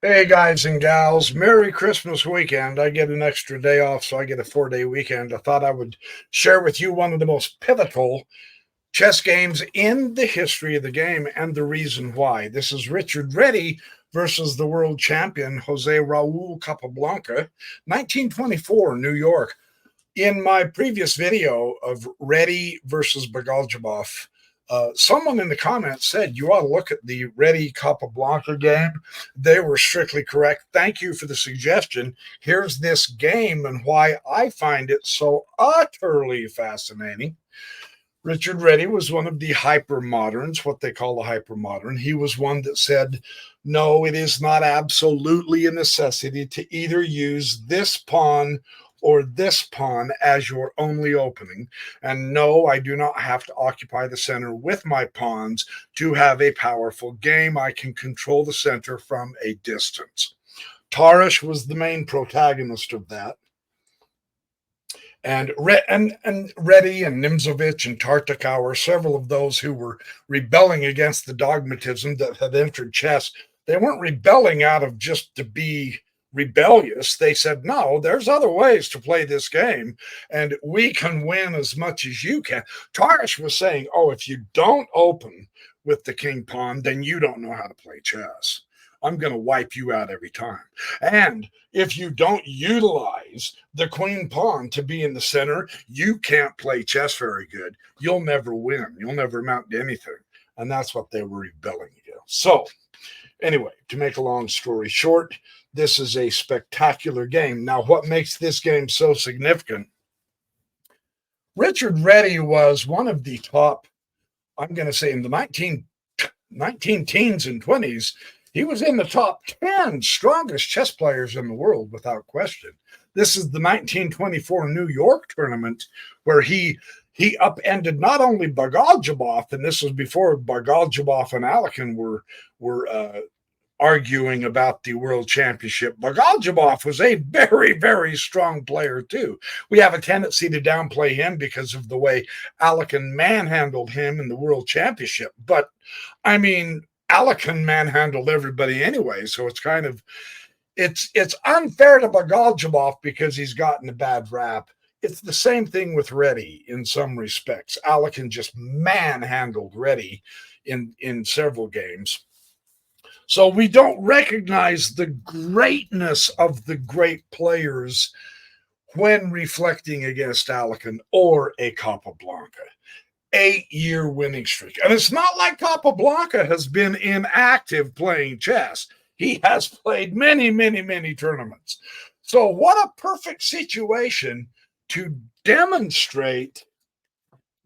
Hey guys and gals, Merry Christmas weekend. I get an extra day off, so I get a 4-day weekend. I thought I would share with you one of the most pivotal chess games in the history of the game and the reason why. This is Richard Reti versus the world champion Jose Raul Capablanca, 1924, New York. In my previous video of Reti versus Bagaljubov, someone in the comments said you ought to look at the Reti Capablanca game. They were strictly correct. Thank you for the suggestion. Here's this game and why I find it so utterly fascinating. Richard Reti was one of the hypermoderns, what they call a hypermodern. He was one that said, no, it is not absolutely a necessity to either use this pawn or this pawn as your only opening. And no, I do not have to occupy the center with my pawns to have a powerful game. I can control the center from a distance. Tarish was the main protagonist of that. And Reti and Nimzovich and Tartakow, several of those who were rebelling against the dogmatism that had entered chess. They weren't rebelling out of just to be rebellious. They said, no, there's other ways to play this game, and we can win as much as you can. Tarish was saying, oh, if you don't open with the king pawn, then you don't know how to play chess. I'm going to wipe you out every time. And if you don't utilize the queen pawn to be in the center, you can't play chess very good. You'll never win. You'll never amount to anything. And that's what they were rebelling against. So, anyway, to make a long story short, this is a spectacular game. Now, what makes this game so significant? Richard Reti was one of the top, I'm going to say, in the 19 teens and 20s, he was in the top 10 strongest chess players in the world, without question. This is the 1924 New York tournament where he upended not only Bagaljubov, and this was before Bagaljubov and Alekhine were arguing about the world championship. Bagaljubov was a very, very strong player too. We have a tendency to downplay him because of the way Alekhine manhandled him in the world championship. But I mean, Alekhine manhandled everybody anyway, so it's kind of it's unfair to Bagaljubov because he's gotten a bad rap. It's the same thing with Reti in some respects. Alekhine just manhandled Reti in several games. So we don't recognize the greatness of the great players when reflecting against Alekhine or a Capablanca. 8-year winning streak. And it's not like Capablanca has been inactive playing chess. He has played many, many, many tournaments. So, what a perfect situation to demonstrate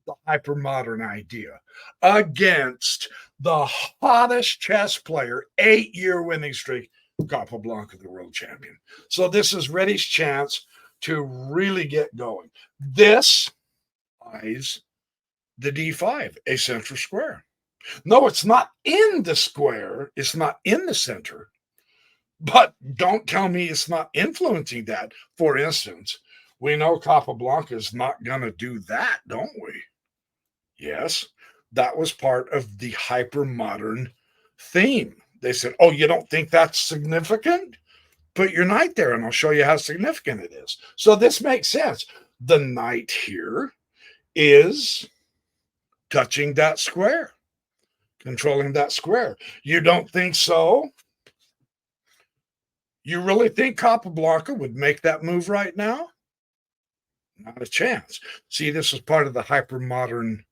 the hypermodern idea against the hottest chess player, 8-year winning streak, Capablanca, the world champion. So, this is Reti's chance to really get going. This is the D5, a center square. No, it's not in the square. It's not in the center. But don't tell me it's not influencing that. For instance, we know Capablanca is not going to do that, don't we? Yes, that was part of the hypermodern theme. They said, oh, you don't think that's significant? Put your knight there and I'll show you how significant it is. So this makes sense. The knight here is touching that square, controlling that square. You don't think so? You really think Capablanca would make that move right now? Not a chance. See, this is part of the hypermodern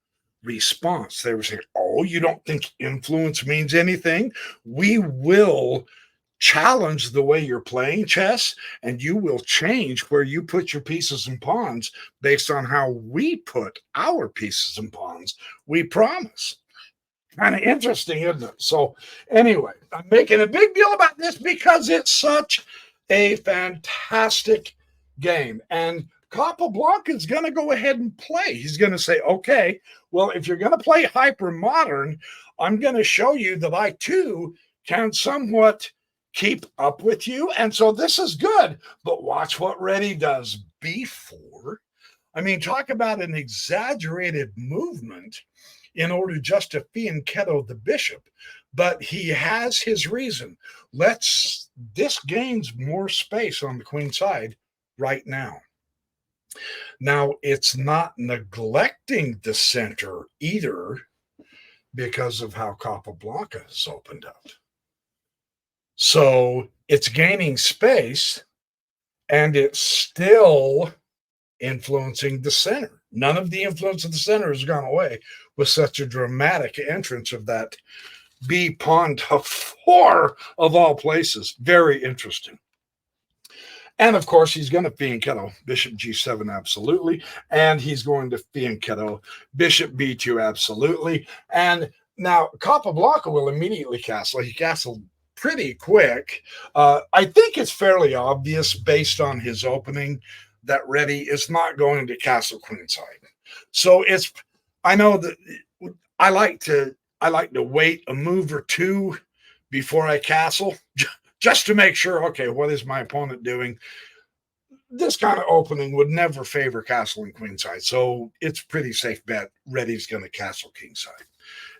response. They were saying, oh, you don't think influence means anything? We will challenge the way you're playing chess, and you will change where you put your pieces and pawns based on how we put our pieces and pawns. We promise. Kind of interesting, isn't it? So, anyway, I'm making a big deal about this because it's such a fantastic game. And Capablanca is going to go ahead and play. He's going to say, okay, well, if you're going to play hyper modern, I'm going to show you that I too can somewhat keep up with you. And so this is good. But watch what Reti does before. I mean, talk about an exaggerated movement in order just to fianchetto the bishop. But he has his reason. Let's this gains more space on the queen side right now. Now, it's not neglecting the center either because of how Capablanca has opened up. So it's gaining space and it's still influencing the center. None of the influence of the center has gone away with such a dramatic entrance of that B pawn to 4 of all places. Very interesting. And of course, he's going to fianchetto bishop g7 absolutely, and he's going to fianchetto bishop b2 absolutely. And now Capablanca will immediately castle. He castled pretty quick. I think it's fairly obvious based on his opening that Reti is not going to castle queenside. So I know that I like to wait a move or two before I castle, just to make sure, okay, what is my opponent doing? This kind of opening would never favor castling queenside. So it's a pretty safe bet Reti's going to castle kingside.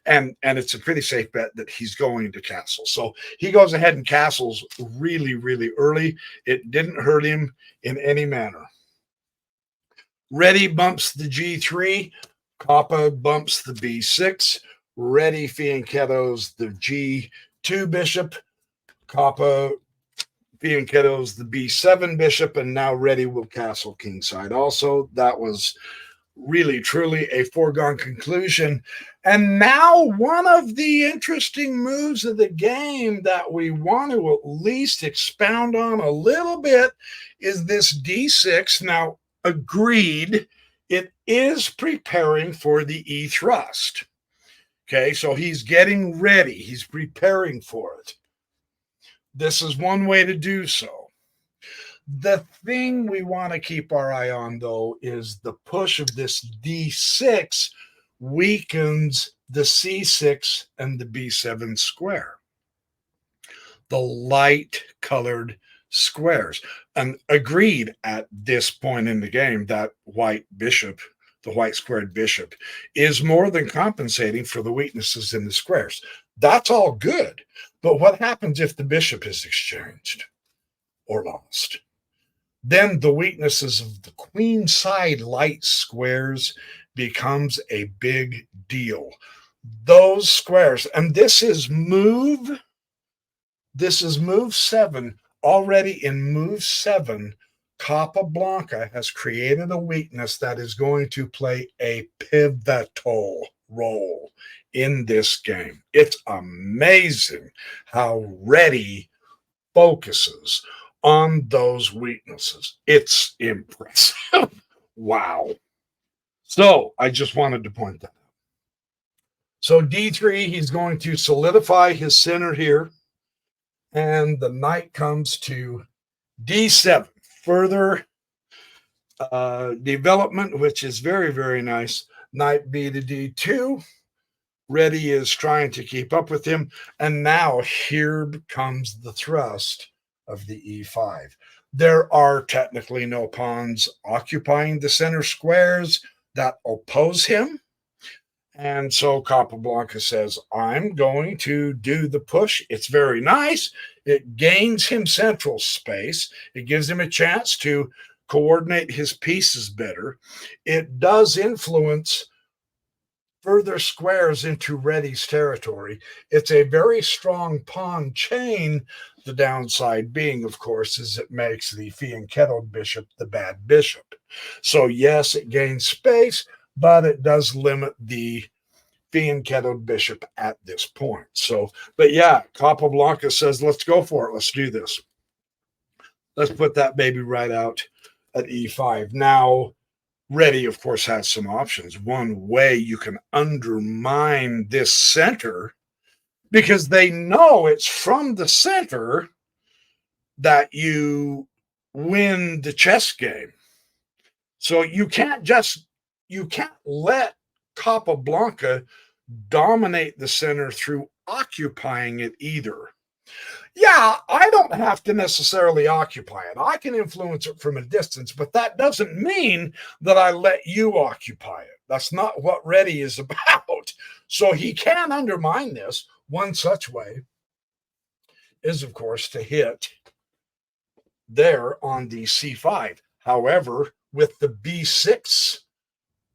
And it's a pretty safe bet that he's going to castle. So he goes ahead and castles really, really early. It didn't hurt him in any manner. Reti bumps the g3. Capa bumps the b6. Reti fianchettos the g2 bishop. Capa fianchettos the b7 bishop, and now Reti will castle kingside also. That was really, truly a foregone conclusion. And now one of the interesting moves of the game that we want to at least expound on a little bit is this d6. Now, agreed, it is preparing for the e thrust. Okay, so he's getting ready. He's preparing for it. This is one way to do so. The thing we want to keep our eye on, though, is the push of this d6 weakens the c6 and the b7 square. The light-colored squares. And agreed at this point in the game that white bishop, the white squared bishop, is more than compensating for the weaknesses in the squares. That's all good. But what happens if the bishop is exchanged or lost? Then the weaknesses of the queen side light squares becomes a big deal. Those squares, and this is move 7. Already in move 7, Capablanca has created a weakness that is going to play a pivotal role in this game. It's amazing how Reti focuses on those weaknesses. It's impressive. Wow. So I just wanted to point that out. So d3, he's going to solidify his center here. And the knight comes to d7. Further development, which is very, very nice. Knight b to d2. Reti is trying to keep up with him. And now here comes the thrust of the e5. There are technically no pawns occupying the center squares that oppose him. And so Capablanca says, I'm going to do the push. It's very nice. It gains him central space. It gives him a chance to coordinate his pieces better. It does influence further squares into Reti's territory. It's a very strong pawn chain. The downside being, of course, is it makes the fianchettoed bishop the bad bishop. So yes, it gains space, but it does limit the fianchettoed bishop at this point. So, but yeah, Capablanca says, let's go for it. Let's do this. Let's put that baby right out at e5. Now, Reti, of course, has some options. One way you can undermine this center, because they know it's from the center that you win the chess game. So you can't let Capablanca dominate the center through occupying it either. Yeah, I don't have to necessarily occupy it. I can influence it from a distance, but that doesn't mean that I let you occupy it. That's not what Reti is about. So he can undermine this. One such way is, of course, to hit there on the c5. However, with the b6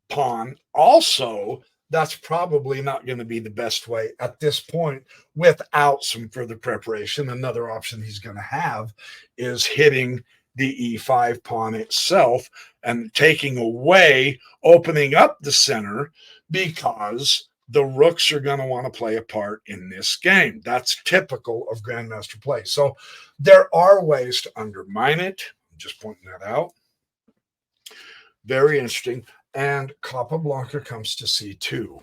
pawn, also, that's probably not going to be the best way at this point without some further preparation. Another option he's going to have is hitting the e5 pawn itself and taking away, opening up the center, because the rooks are going to want to play a part in this game. That's typical of grandmaster play. So there are ways to undermine it. I'm just pointing that out. Very interesting. And Capablanca comes to c2.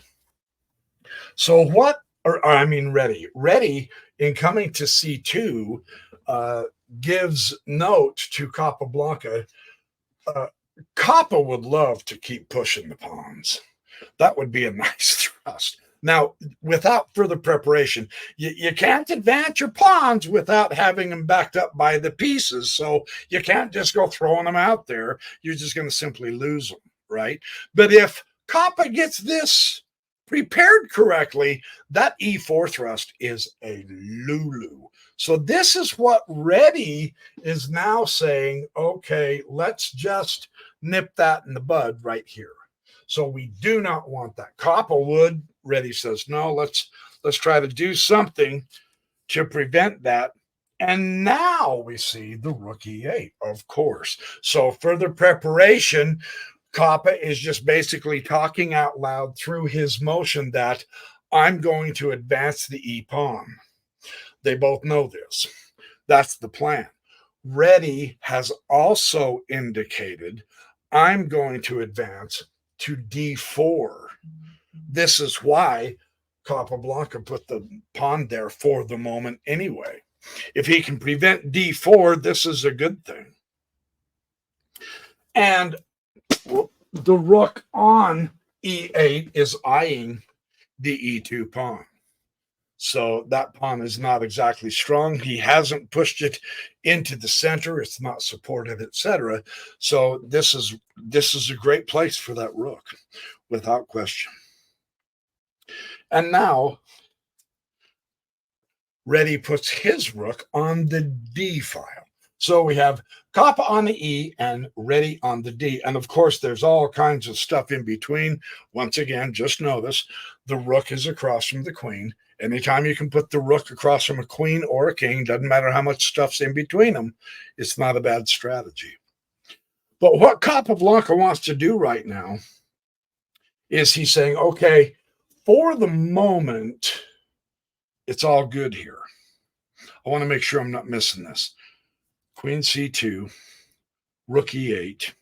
So what, or I mean, Reti in coming to c2 gives note to Capablanca. Capa would love to keep pushing the pawns. That would be a nice thrust. Now, without further preparation, you can't advance your pawns without having them backed up by the pieces. So you can't just go throwing them out there. You're just going to simply lose them, right? But if Capa gets this prepared correctly, that e4 thrust is a lulu. So this is what Reti is now saying, okay, let's just nip that in the bud right here. So we do not want that. Capa would. Reti says, no, let's try to do something to prevent that. And now we see the rook e8, of course. So further preparation, Capa is just basically talking out loud through his motion that I'm going to advance the e pawn. They both know this. That's the plan. Reti has also indicated I'm going to advance to d4. This is why Capablanca put the pawn there for the moment anyway. If he can prevent d4, this is a good thing. And the rook on e8 is eyeing the e2 pawn. So that pawn is not exactly strong. He hasn't pushed it into the center. It's not supported, etc. So this is a great place for that rook, without question. And now Reti puts his rook on the d file. So we have Capa on the E and Reti on the D. And of course, there's all kinds of stuff in between. Once again, just notice the rook is across from the queen. Anytime you can put the rook across from a queen or a king, doesn't matter how much stuff's in between them, it's not a bad strategy. But what Capablanca wants to do right now is he's saying, okay, for the moment, it's all good here. I want to make sure I'm not missing this. Queen c2, rook e8,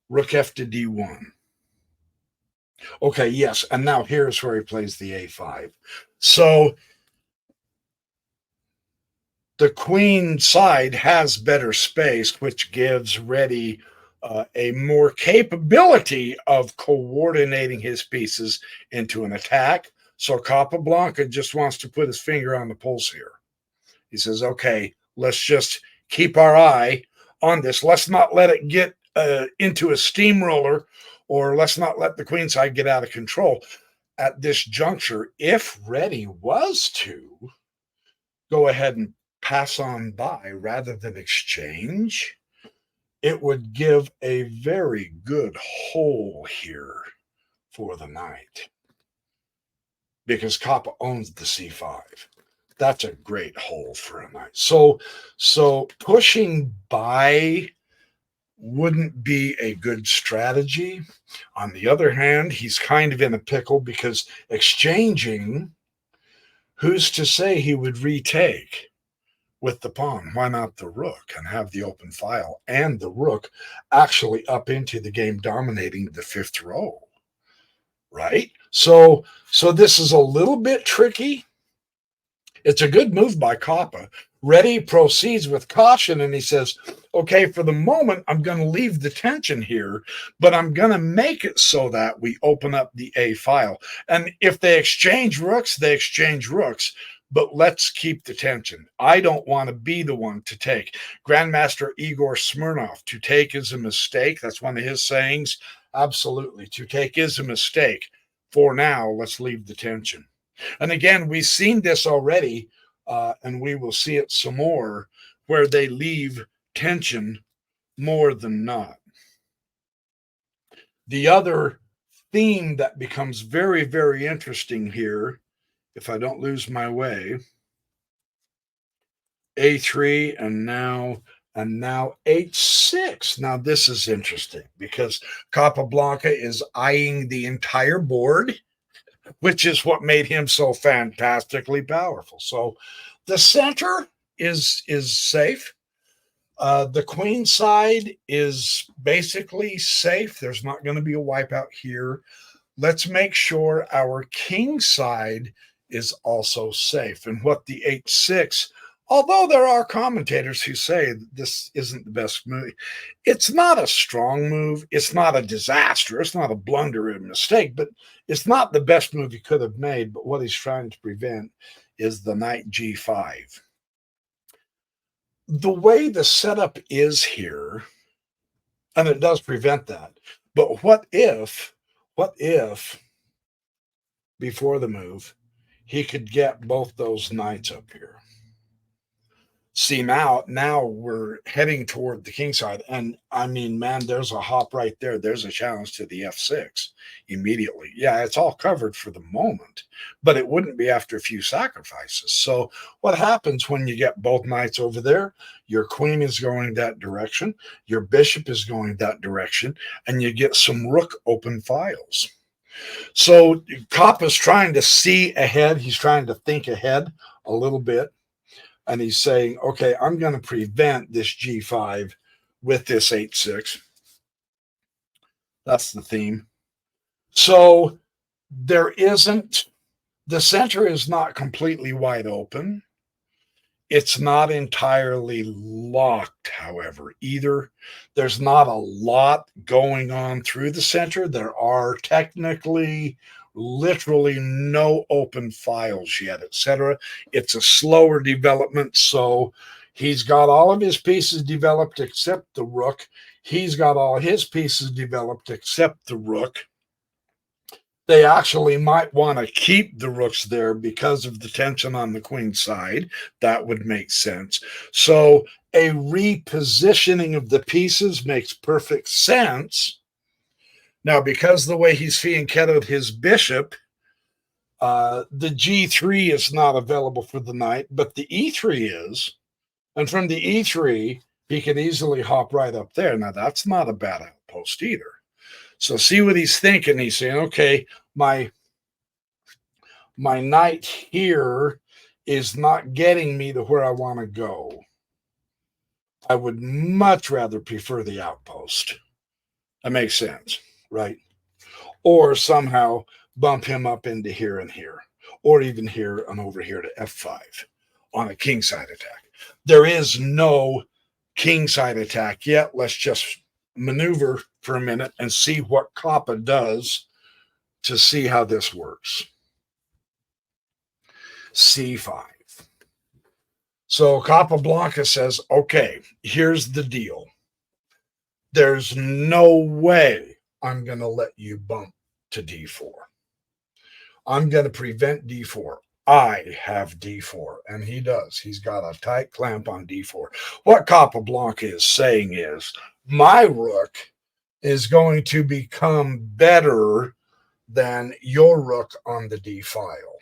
rook f to d1. Okay, yes, and now here's where he plays the a5. So the queen side has better space, which gives Reti a more capability of coordinating his pieces into an attack. So Capablanca just wants to put his finger on the pulse here. He says, okay, let's just keep our eye on this. Let's not let it get into a steamroller, or let's not let the queen side get out of control. At this juncture, if Reti was to go ahead and pass on by rather than exchange, it would give a very good hole here for the knight, because Capa owns the c5. That's a great hole for a knight. So pushing by wouldn't be a good strategy. On the other hand, he's kind of in a pickle, because exchanging, who's to say he would retake with the pawn? Why not the rook and have the open file and the rook actually up into the game, dominating the fifth row, right? So this is a little bit tricky. It's a good move by Capa. Reti proceeds with caution, and he says, okay, for the moment, I'm going to leave the tension here, but I'm going to make it so that we open up the A file. And if they exchange rooks, they exchange rooks, but let's keep the tension. I don't want to be the one to take. Grandmaster Igor Smirnov, to take is a mistake. That's one of his sayings. Absolutely. To take is a mistake. For now, let's leave the tension. And again, we've seen this already and we will see it some more, where they leave tension more than not. The other theme that becomes very, very interesting here, if I don't lose my way, A3 and now H6. Now this is interesting because Capablanca is eyeing the entire board, which is what made him so fantastically powerful. So the center is safe. The queen side is basically safe. There's not going to be a wipeout here. Let's make sure our king side is also safe. And what the H6, although there are commentators who say this isn't the best move, it's not a strong move. It's not a disaster. It's not a blunder or a mistake, but it's not the best move he could have made. But what he's trying to prevent is the knight G5. The way the setup is here, and it does prevent that. But what if before the move, he could get both those knights up here? See, now we're heading toward the king side. And I mean, man, there's a hop right there. There's a challenge to the F6 immediately. Yeah, it's all covered for the moment, but it wouldn't be after a few sacrifices. So what happens when you get both knights over there? Your queen is going that direction. Your bishop is going that direction. And you get some rook open files. So Kappa's trying to see ahead. He's trying to think ahead a little bit. And he's saying, okay, I'm going to prevent this G5 with this H6. That's the theme. So the center is not completely wide open. It's not entirely locked, however, either. There's not a lot going on through the center. There are technically literally no open files yet, etc. It's a slower development, so he's got all of his pieces developed except the rook. He's got all his pieces developed except the rook. They actually might want to keep the rooks there because of the tension on the queen side. That would make sense. So a repositioning of the pieces makes perfect sense. Now, because the way he's fianchettoed his bishop, the G3 is not available for the knight, but the E3 is. And from the E3, he can easily hop right up there. Now, that's not a bad outpost either. So see what he's thinking. He's saying, okay, my knight here is not getting me to where I want to go. I would much rather prefer the outpost. That makes sense, right? Or somehow bump him up into here and here, or even here and over here to F5 on a king side attack. There is no king side attack yet. Let's just maneuver for a minute and see what Kappa does to see how this works. C5. So Capablanca says, okay, here's the deal. There's no way I'm going to let you bump to D4. I'm going to prevent D4. I have D4, and he does. He's got a tight clamp on D4. What Capablanca is saying is, my rook is going to become better than your rook on the D file,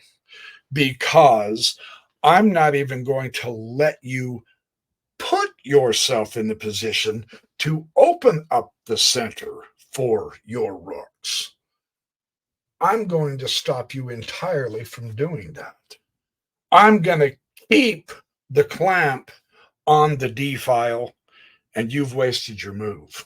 because I'm not even going to let you put yourself in the position to open up the center for your rooks. I'm going to stop you entirely from doing that. I'm going to keep the clamp on the D file, and you've wasted your move,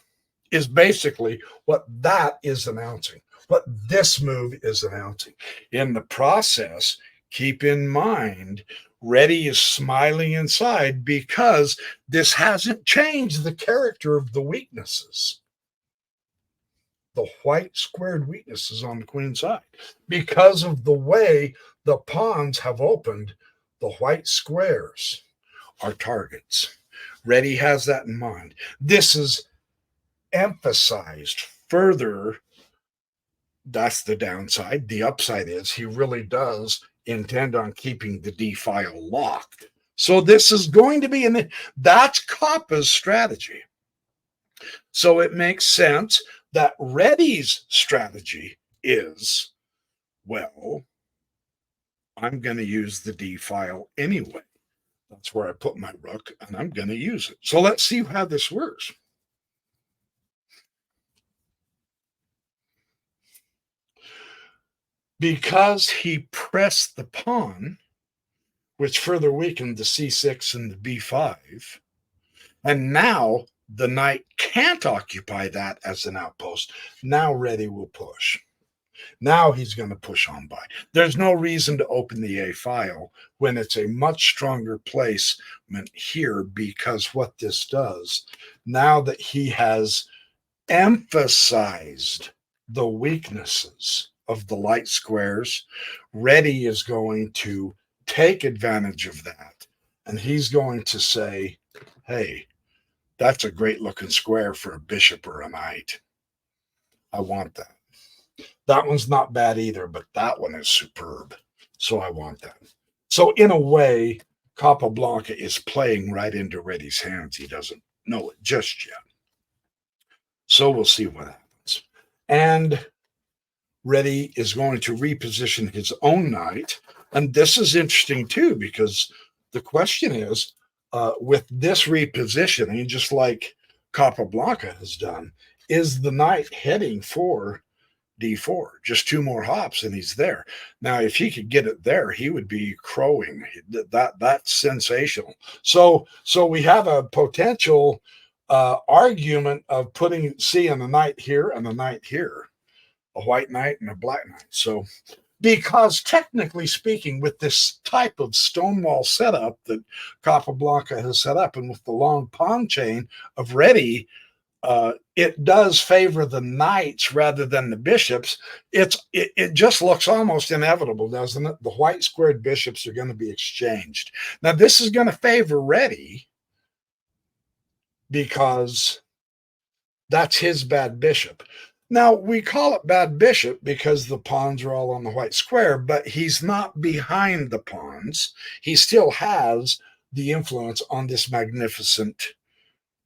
is basically what that is announcing, what this move is announcing. In the process, keep in mind, Reti is smiling inside because this hasn't changed the character of the weaknesses. The white squared weaknesses on the queen side. Because of the way the pawns have opened, the white squares are targets. Reti has that in mind. This is emphasized further. That's the downside. The upside is he really does intend on keeping the D file locked. So this is going to be that's Kappa's strategy. So it makes sense that Reti's strategy is, well, I'm going to use the D file anyway. That's where I put my rook, and I'm going to use it. So let's see how this works. Because he pressed the pawn, which further weakened the c6 and the b5, and now the knight can't occupy that as an outpost. Now Reti will push. Now he's going to push on by. There's no reason to open the A file when it's a much stronger placement here, because what this does, now that he has emphasized the weaknesses of the light squares, Reti is going to take advantage of that. And he's going to say, hey, that's a great looking square for a bishop or a knight. I want that. That one's not bad either, but that one is superb. So I want that. So in a way, Capablanca is playing right into Reti's hands. He doesn't know it just yet. So we'll see what happens. And Reti is going to reposition his own knight. And this is interesting too, because the question is, with this repositioning, just like Capablanca has done, is the knight heading for d4? Just two more hops and he's there. Now, if he could get it there, he would be crowing. That's sensational. So we have a potential argument of seeing a knight here and a knight here, a white knight and a black knight. So, because technically speaking, with this type of stonewall setup that Capablanca has set up, and with the long pawn chain of Reti, it does favor the knights rather than the bishops. It just looks almost inevitable, doesn't it? The white squared bishops are going to be exchanged. Now, this is going to favor Reti because that's his bad bishop. Now, we call it bad bishop because the pawns are all on the white square, but he's not behind the pawns. He still has the influence on this magnificent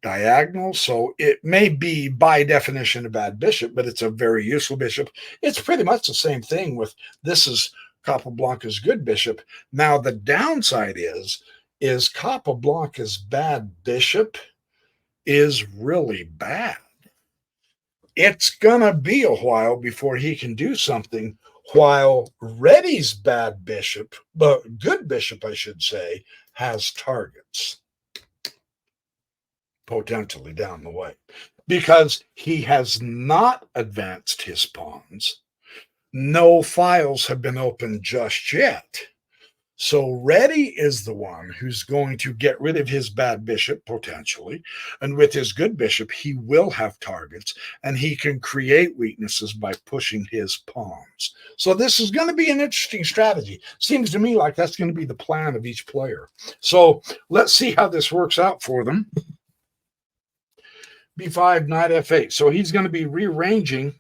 diagonal. So it may be by definition a bad bishop, but it's a very useful bishop. It's pretty much the same thing with this is Capablanca's good bishop. Now, the downside is Capablanca's bad bishop is really bad. It's going to be a while before he can do something, while Reti's bad bishop, but good bishop, I should say, has targets potentially down the way, because he has not advanced his pawns. No files have been opened just yet. So Reti is the one who's going to get rid of his bad bishop, potentially. And with his good bishop, he will have targets, and he can create weaknesses by pushing his pawns. So this is going to be an interesting strategy. Seems to me like that's going to be the plan of each player. So let's see how this works out for them. b5, knight f8. So he's going to be rearranging,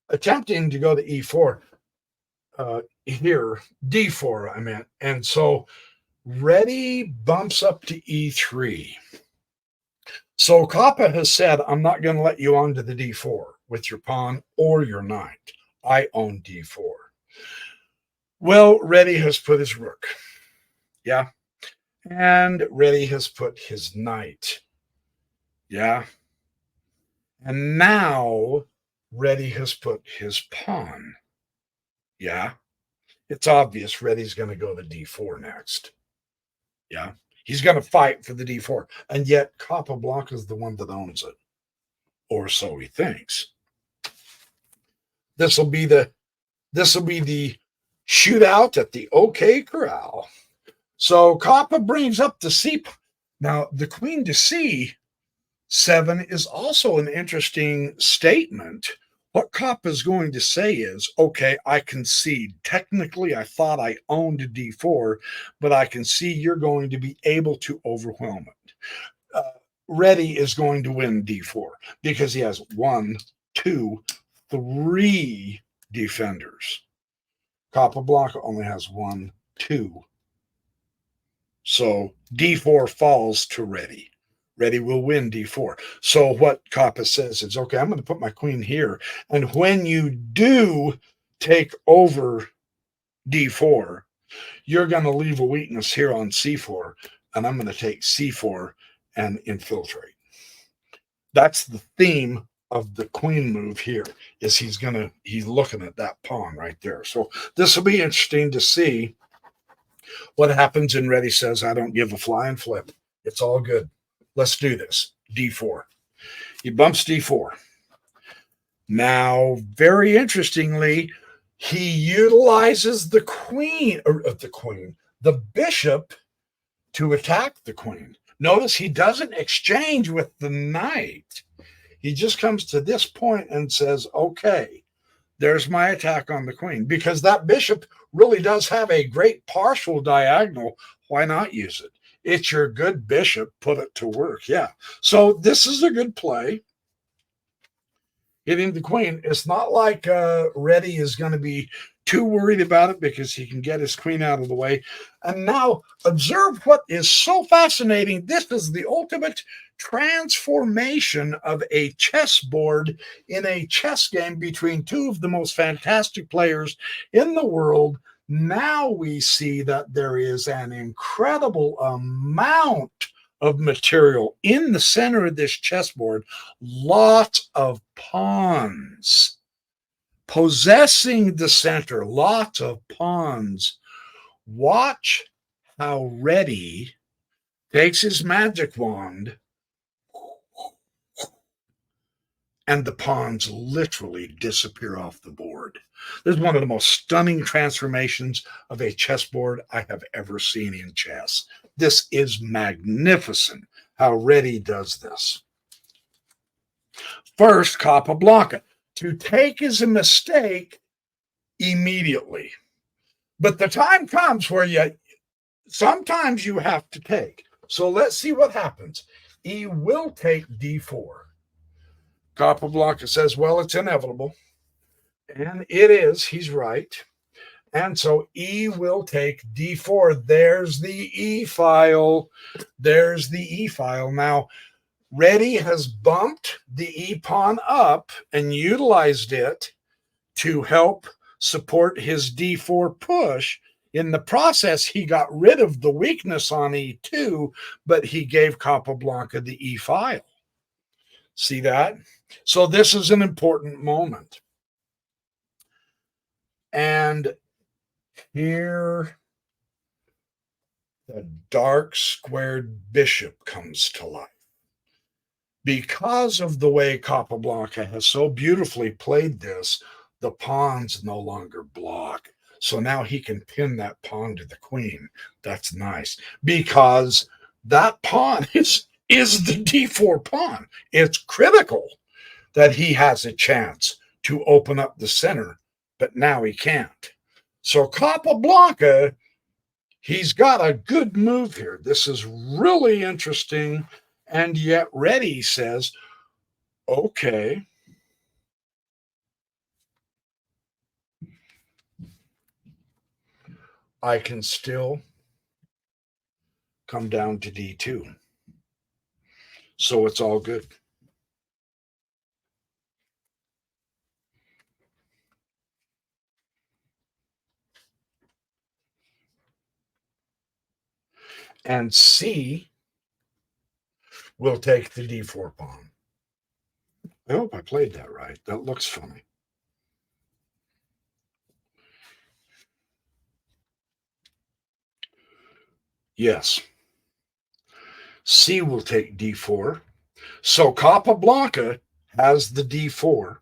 attempting to go to e4. Here, d4, I meant. And so Reti bumps up to e3. So Kappa has said, I'm not going to let you onto the d4 with your pawn or your knight. I own d4. Well, Reti has put his rook. Yeah. And Reti has put his knight. Yeah. And now Reti has put his pawn. Yeah. It's obvious Reti's going to go to d4 next. Yeah. He's going to fight for the d4. And yet Capablanca is the one that owns it. Or so he thinks. This will be the shootout at the OK Corral. So Kappa brings up the c. Now, the queen to c7 is also an interesting statement. What Kappa is going to say is, okay, I concede. Technically, I thought I owned d4, but I can see you're going to be able to overwhelm it. Reti is going to win d4 because he has 1, 2, 3 defenders. Capablanca only has 1, 2. So d4 falls to Reti. Reti will win d4. So what Capa says is, okay, I'm going to put my queen here. And when you do take over d4, you're going to leave a weakness here on c4. And I'm going to take c4 and infiltrate. That's the theme of the queen move here, is he's looking at that pawn right there. So this will be interesting to see what happens. And Reti says, I don't give a flying flip. It's all good. Let's do this. D4. He bumps D4. Now, very interestingly, he utilizes the bishop to attack the queen. Notice he doesn't exchange with the knight. He just comes to this point and says, okay, there's my attack on the queen, because that bishop really does have a great partial diagonal. Why not use it? It's your good bishop. Put it to work. Yeah. So this is a good play. Hitting the queen. It's not like Reti is going to be too worried about it, because he can get his queen out of the way. And now observe what is so fascinating. This is the ultimate transformation of a chessboard in a chess game between two of the most fantastic players in the world. Now we see that there is an incredible amount of material in the center of this chessboard. Lots of pawns possessing the center, lots of pawns. Watch how Reti takes his magic wand and the pawns literally disappear off the board. This is one of the most stunning transformations of a chessboard I have ever seen in chess. This is magnificent how Reti does this. First, Capablanca. To take is a mistake immediately. But the time comes where sometimes you have to take. So let's see what happens. E will take d4. Capablanca says, well, it's inevitable. And it is. He's right. And so E will take d4. There's the E file. There's the E file. Now, Reti has bumped the E pawn up and utilized it to help support his d4 push. In the process, he got rid of the weakness on e2, but he gave Capablanca the E file. See that? So this is an important moment. And here, the dark squared bishop comes to life. Because of the way Capablanca has so beautifully played this, the pawns no longer block. So now he can pin that pawn to the queen. That's nice, because that pawn is the d4 pawn. It's critical that he has a chance to open up the center, but now he can't. So Capablanca, he's got a good move here. This is really interesting. And yet Reti says, okay, I can still come down to d2. So it's all good. And C will take the d4 pawn. I hope I played that right. That looks funny. Yes. C will take d4. So Capablanca has the d4.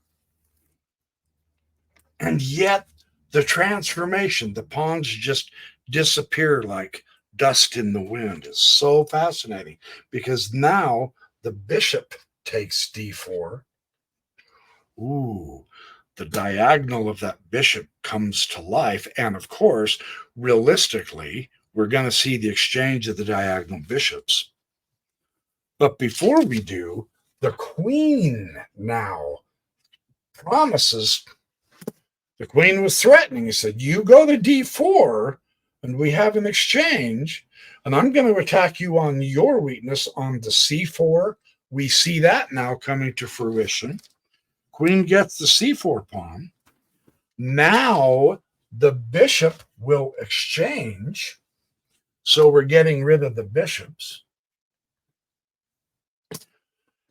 And yet the transformation, the pawns just disappear like dust in the wind. Is so fascinating, because now the bishop takes d4. Ooh, the diagonal of that bishop comes to life. And of course, realistically, we're going to see the exchange of the diagonal bishops. But before we do, the queen now promises The queen was threatening. He said, you go to d4 and we have an exchange, and I'm going to attack you on your weakness on the c4. We see that now coming to fruition. Queen gets the c4 pawn. Now the bishop will exchange. So we're getting rid of the bishops.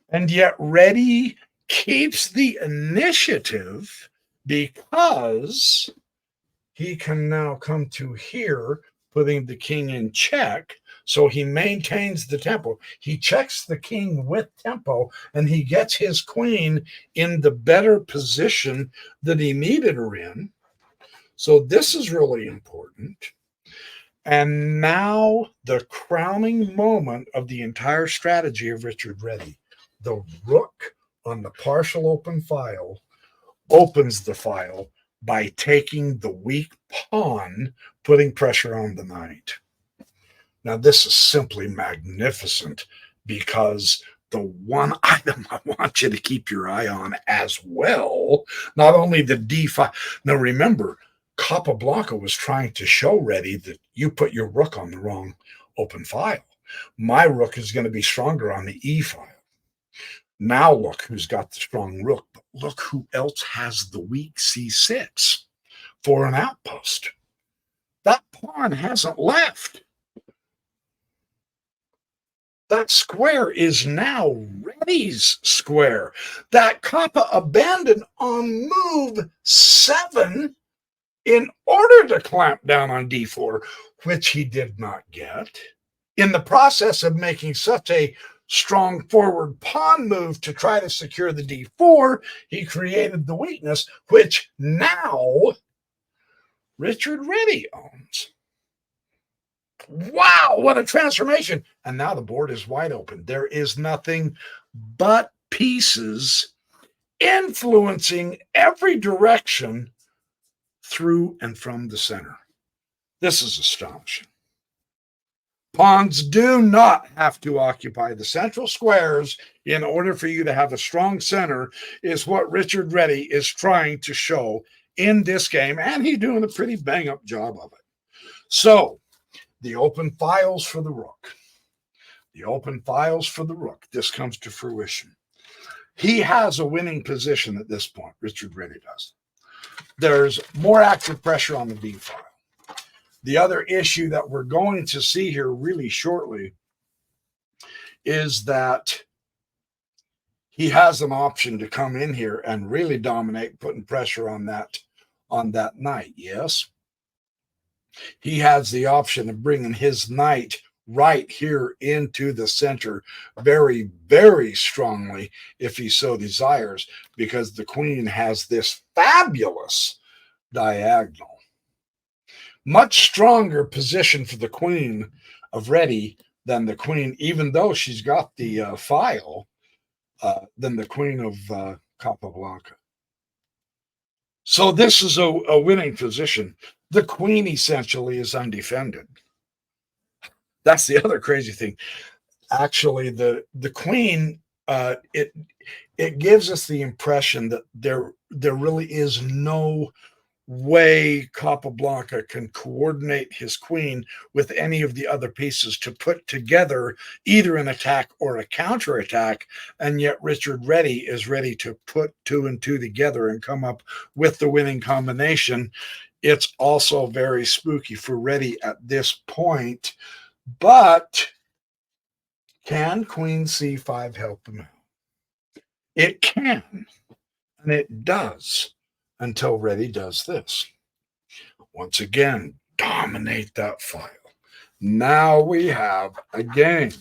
And yet Reti keeps the initiative because he can now come to here, putting the king in check. So he maintains the tempo. He checks the king with tempo, and he gets his queen in the better position that he needed her in. So this is really important. And now the crowning moment of the entire strategy of Richard Reti. The rook on the partial open file opens the file by taking the weak pawn, putting pressure on the knight. Now, this is simply magnificent, because the one item I want you to keep your eye on as well, not only the d5. Now, remember, Capablanca was trying to show Reti that you put your rook on the wrong open file. My rook is going to be stronger on the e file. Now look who's got the strong rook, but look who else has the weak c6 for an outpost. That pawn hasn't left. That square is now Reti's square. That Capa abandoned on move 7 in order to clamp down on d4, which he did not get. In the process of making such a strong forward pawn move to try to secure the d4, he created the weakness, which now Richard Reti owns. Wow, what a transformation. And now the board is wide open. There is nothing but pieces influencing every direction through and from the center. This is astonishing. Pawns do not have to occupy the central squares in order for you to have a strong center, is what Richard Reti is trying to show in this game, and he's doing a pretty bang-up job of it. So, the open files for the rook. The open files for the rook. This comes to fruition. He has a winning position at this point, Richard Reti does. There's more active pressure on the d file. The other issue that we're going to see here really shortly is that he has an option to come in here and really dominate, putting pressure on that knight. Yes, he has the option of bringing his knight right here into the center very, very strongly if he so desires, because the queen has this fabulous diagonal. Much stronger position for the queen of Reti than the queen, even though she's got the file, than the queen of Capablanca. So this is a winning position. The queen essentially is undefended. That's the other crazy thing. Actually, the queen, it gives us the impression that there really is no way Capablanca can coordinate his queen with any of the other pieces to put together either an attack or a counterattack, and yet Richard Reti is ready to put 2 and 2 together and come up with the winning combination. It's also very spooky for Reti at this point, but can Queen C5 help him out? It can, and it does, until Reti does this. Once again, dominate that file. Now we have a game.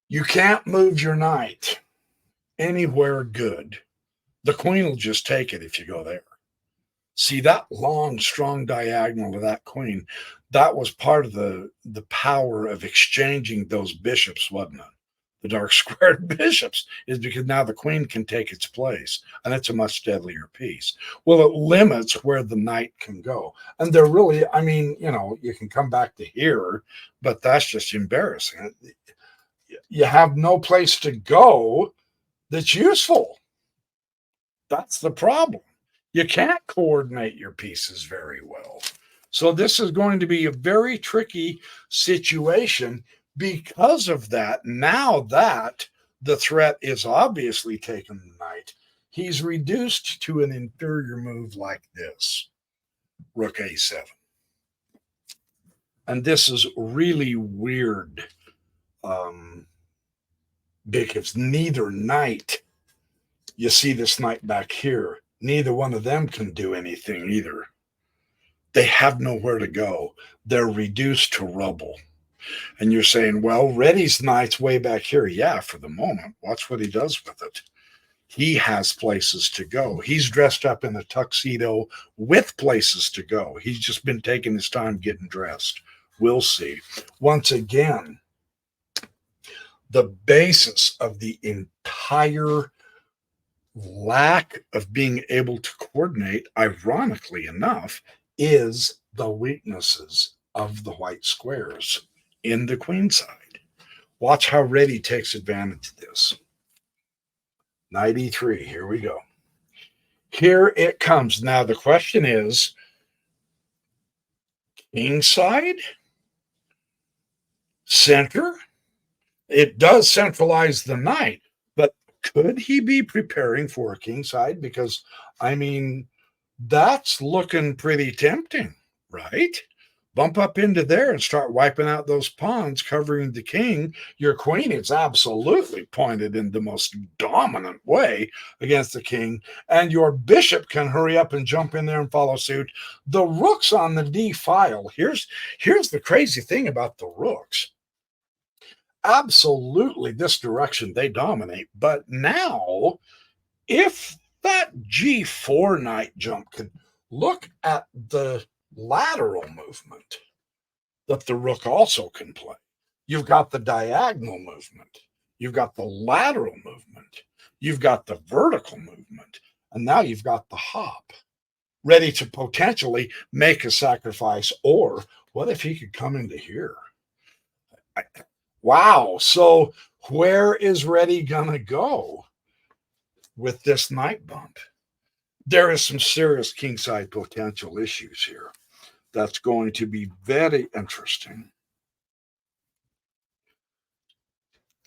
You can't move your knight anywhere good. The queen will just take it if you go there. See that long, strong diagonal of that queen? That was part of the power of exchanging those bishops, wasn't it? The dark squared bishops, is because now the queen can take its place, and it's a much deadlier piece. Well, it limits where the knight can go. And they're really, I mean, you can come back to here, but that's just embarrassing. You have no place to go that's useful. That's the problem. You can't coordinate your pieces very well. So this is going to be a very tricky situation because of that. Now that the threat is obviously taken the knight, he's reduced to an inferior move like this, rook a7. And this is really weird because neither knight, you see this knight back here, neither one of them can do anything either. They have nowhere to go. They're reduced to rubble. And you're saying, well, Reti's knight's way back here. Yeah, for the moment. Watch what he does with it. He has places to go. He's dressed up in a tuxedo with places to go. He's just been taking his time getting dressed. We'll see. Once again, the basis of the entire lack of being able to coordinate, ironically enough, is the weaknesses of the white squares in the queen side. Watch how Reti takes advantage of this. Knight e3, here we go. Here it comes. Now the question is, king side, center? It does centralize the knight, but could he be preparing for a king side? Because, I mean, that's looking pretty tempting, right? Bump up into there and start wiping out those pawns covering the king. Your queen is absolutely pointed in the most dominant way against the king, and your bishop can hurry up and jump in there and follow suit. The rook's on the d file. Here's the crazy thing about the rooks. Absolutely, this direction they dominate, but now if that g4 knight jump could look at the lateral movement that the rook also can play. You've got the diagonal movement, you've got the lateral movement, you've got the vertical movement, and now you've got the hop ready to potentially make a sacrifice. Or what if he could come into here? Wow. So where is Reti gonna go with this knight bump? There is some serious kingside potential issues here. That's going to be very interesting.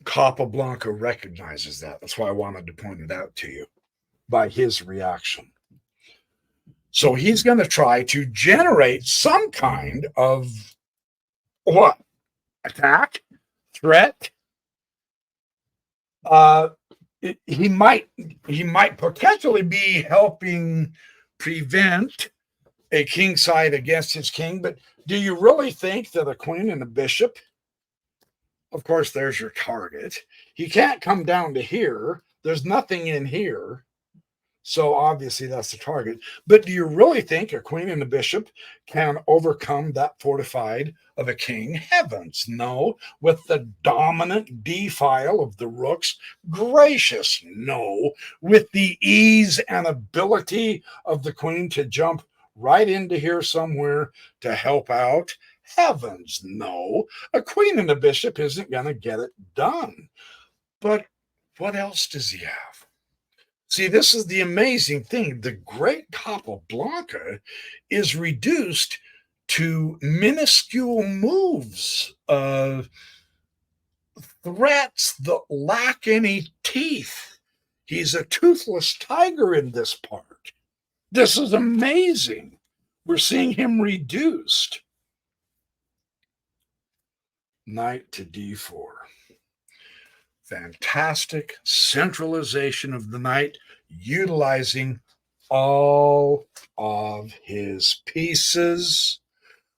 Capablanca recognizes that. That's why I wanted to point it out to you by his reaction. So he's going to try to generate some kind of what? Attack? Threat? He might potentially be helping prevent a king side against his king, but do you really think that a queen and a bishop, of course, there's your target. He can't come down to here. There's nothing in here. So obviously that's the target. But do you really think a queen and a bishop can overcome that fortified of a king? Heavens, no. With the dominant d file of the rooks, gracious, no. With the ease and ability of the queen to jump right into here somewhere to help out, heavens, no. A queen and a bishop isn't going to get it done. But what else does he have? See, this is the amazing thing. The great Capablanca is reduced to minuscule moves, threats that lack any teeth. He's a toothless tiger in this part. This is amazing. We're seeing him reduced. Knight to d4. Fantastic centralization of the knight, utilizing all of his pieces,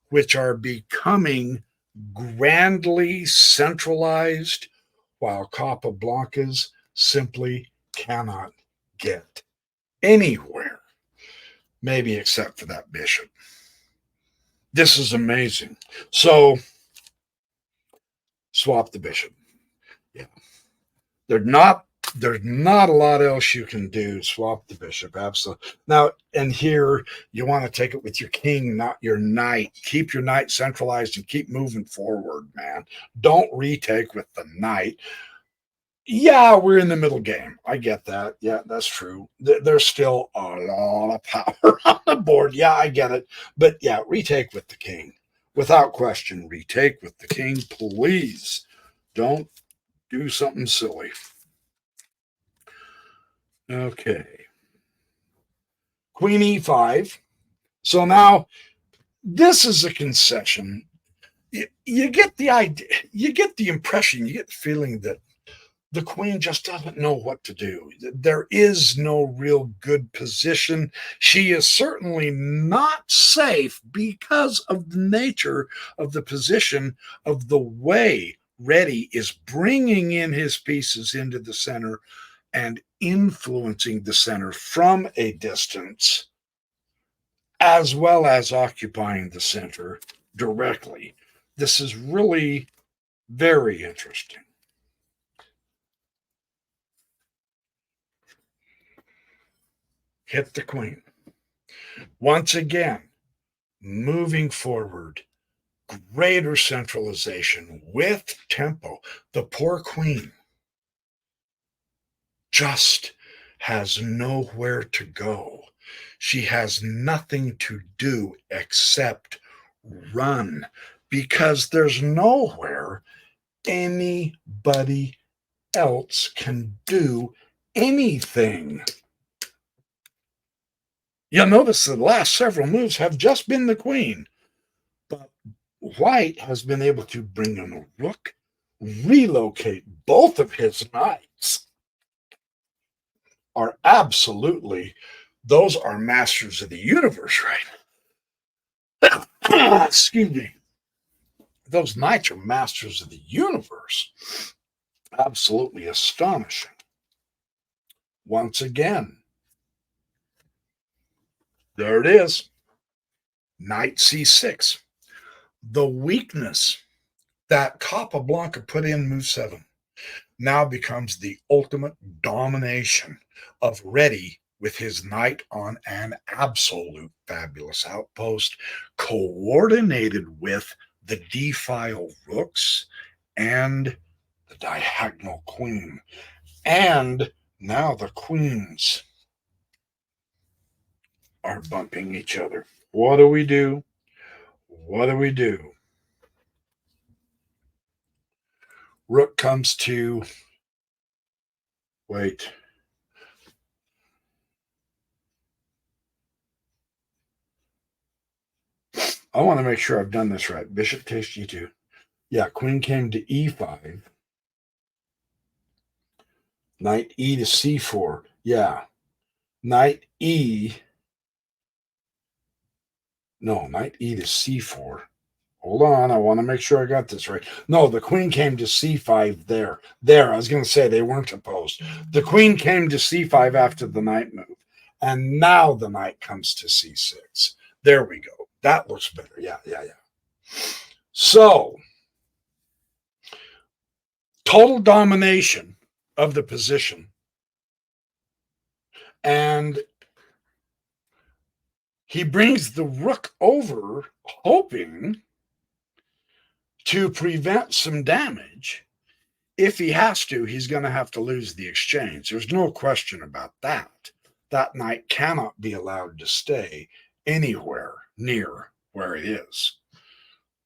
which are becoming grandly centralized, while Capablanca's simply cannot get anywhere, maybe except for that bishop. This is amazing. So swap the bishop. Yeah. There's not a lot else you can do. Swap the bishop. Absolutely. Now, and here you want to take it with your king, not your knight. Keep your knight centralized and keep moving forward, man. Don't retake with the knight. Yeah, we're in the middle game. I get that. Yeah, that's true. There's still a lot of power on the board. Yeah, I get it. But yeah, retake with the king. Without question, retake with the king, please. Don't do something silly. Okay. Queen e5. So now this is a concession. You get the idea, you get the impression, you get the feeling that the queen just doesn't know what to do. There is no real good position. She is certainly not safe because of the nature of the position of the way Reti is bringing in his pieces into the center and influencing the center from a distance, as well as occupying the center directly. This is really very interesting. Hit the queen. Once again, moving forward, greater centralization with tempo. The poor queen just has nowhere to go. She has nothing to do except run because there's nowhere anybody else can do anything. You'll notice the last several moves have just been the queen, but White has been able to bring in a rook, relocate both of his knights. Are absolutely, those are masters of the universe, right? Excuse me. Those knights are masters of the universe. Absolutely astonishing. Once again, there it is. Knight c6. The weakness that Capablanca put in move 7 now becomes the ultimate domination of Reti with his knight on an absolute fabulous outpost, coordinated with the d-file rooks and the diagonal queen. And now the queens are bumping each other. What do we do? What do we do? Rook comes to, wait. I want to make sure I've done this right. Bishop takes g2. Yeah, queen came to e5. Knight e to c4. Yeah. Knight e. No, knight e to c4. Hold on. I want to make sure I got this right. No, the queen came to c5 there. There. I was going to say they weren't opposed. The queen came to c5 after the knight move. And now the knight comes to c6. There we go. That looks better. Yeah. So, total domination of the position. And he brings the rook over, hoping to prevent some damage. If he has to, he's going to have to lose the exchange. There's no question about that. That knight cannot be allowed to stay anywhere near where it is.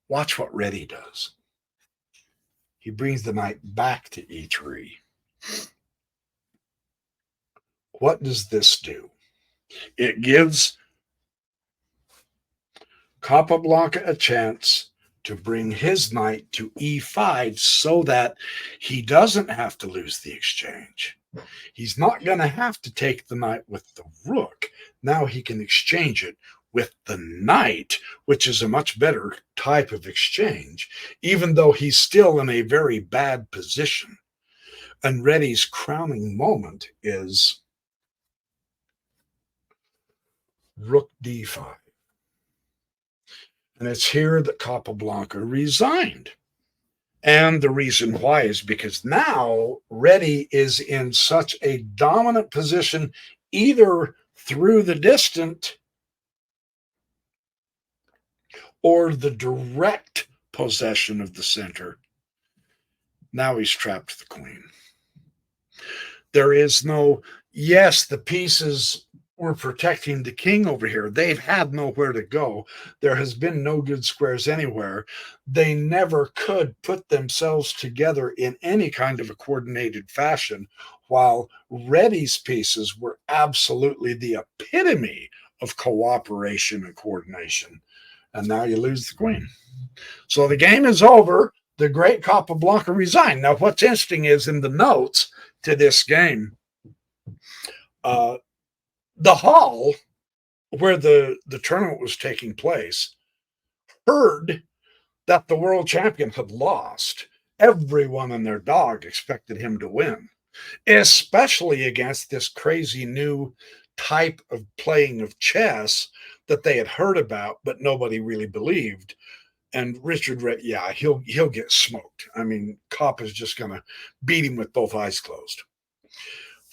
Watch what Reti does. He brings the knight back to e3. What does this do? It gives Capablanca a chance to bring his knight to e5 so that he doesn't have to lose the exchange. He's not going to have to take the knight with the rook. Now he can exchange it with the knight, which is a much better type of exchange, even though he's still in a very bad position. And Reti's crowning moment is rook d5. And it's here that Capablanca resigned. And the reason why is because now Reti is in such a dominant position, either through the distant or the direct possession of the center. Now he's trapped the queen. There is no, yes, the pieces were protecting the king over here. They've had nowhere to go. There has been no good squares anywhere. They never could put themselves together in any kind of a coordinated fashion, while Reti's pieces were absolutely the epitome of cooperation and coordination. And now you lose the queen. So the game is over. The great Capablanca resigned. Now, what's interesting is in the notes to this game, uh, the hall where the tournament was taking place heard that the world champion had lost. Everyone and their dog expected him to win, especially against this crazy new type of playing of chess that they had heard about, but nobody really believed. And yeah, he'll get smoked. I mean, Cop is just going to beat him with both eyes closed.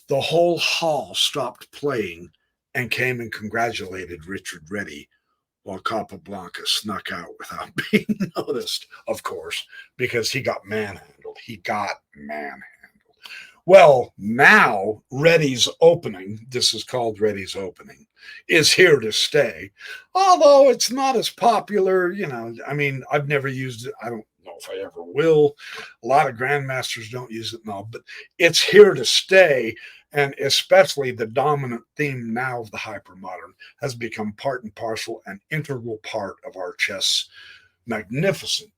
The whole hall stopped playing and came and congratulated Richard Reti, while Capablanca snuck out without being noticed, of course, because he got manhandled. Well, now Reti's opening, this is called Reti's opening, is here to stay. Although it's not as popular, I mean, I've never used it. I don't know if I ever will. A lot of grandmasters don't use it now, but it's here to stay. And especially the dominant theme now of the hypermodern has become part and parcel, an integral part of our magnificent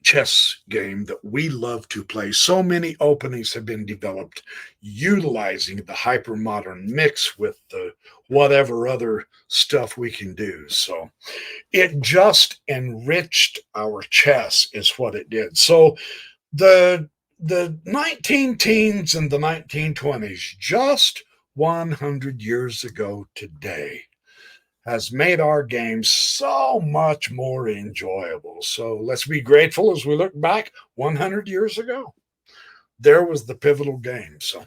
chess game that we love to play. So many openings have been developed utilizing the hypermodern mix with the whatever other stuff we can do. So it just enriched our chess is what it did. So the 19 teens and the 1920s, just 100 years ago today, has made our game so much more enjoyable. So let's be grateful as we look back 100 years ago. There was the pivotal game. So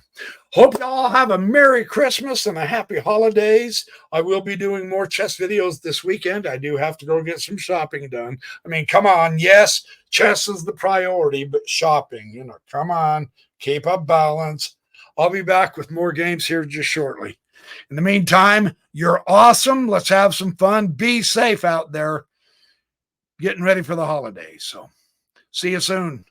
hope you all have a Merry Christmas and a Happy Holidays. I will be doing more chess videos this weekend. I do have to go get some shopping done. I mean, come on. Yes, chess is the priority, but shopping, come on, keep a balance. I'll be back with more games here just shortly. In the meantime, you're awesome. Let's have some fun. Be safe out there getting ready for the holidays. So see you soon.